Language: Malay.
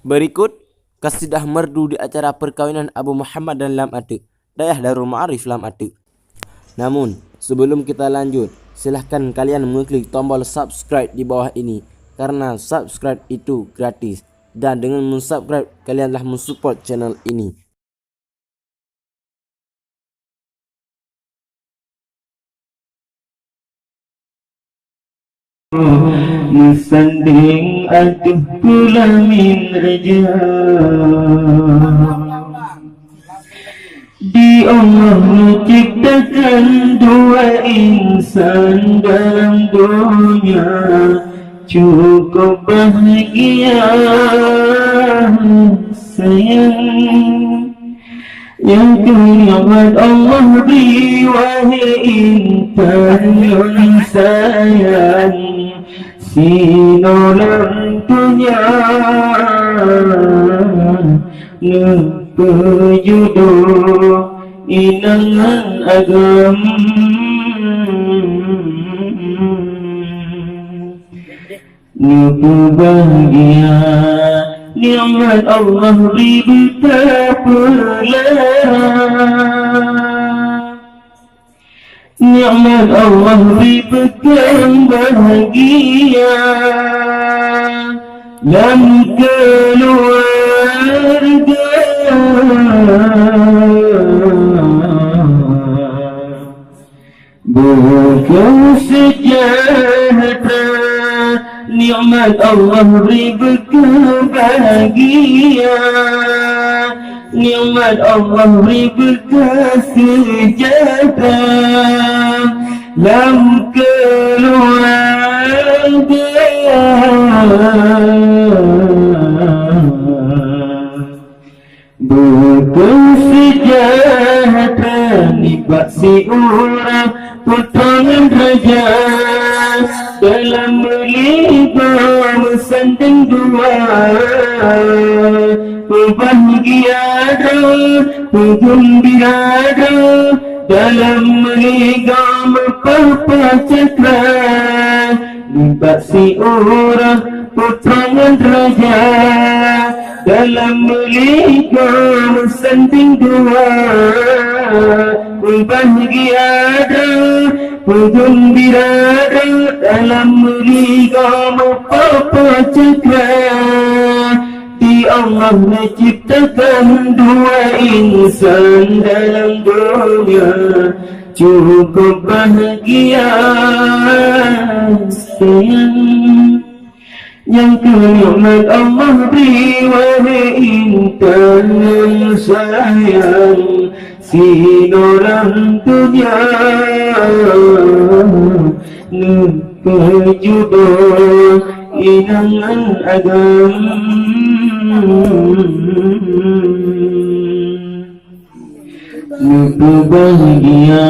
Berikut kasidah merdu di acara perkawinan Abu Muhammad dan Lam Atik, Dayah Darul Ma'arif Lam Atik. Namun, sebelum kita lanjut, silahkan kalian mengklik tombol subscribe di bawah ini karena subscribe itu gratis. Dan dengan mensubscribe, kalian telah mensupport channel ini. Sanding aduh pula min raja di Allah menciptakan dua insan dalam dunia, cukup bahagia sayang. Yang kelihatan Allah beri wahai insan sayang, sinolang punya nepejodoh inangan agam nepebahagia. Nikmat Allah beri betapa nikmat Allah beri bekal bahagia dalam keluarga, bekal sejahtera. Nikmat Allah beri bekal bahagia, nikmat Allah beri bekal sejahtera dalam keluarga, bekal sejahtera. Nikmat si orang potongan raja dalam melibat sanding dua, bahagia gembira dalam meligam papa cakra. Nikmat si orang potongan raja dalam meligam sanding dua, bahagia gembira dalam meligam papa cakra. Di Allah menciptakan dua insan dalam dunia, cukup bahagia sayang. Yang kelihatan Allah beri wahai insan sayang, sinolang dunia nepejodoh inangan agam nepebahagia.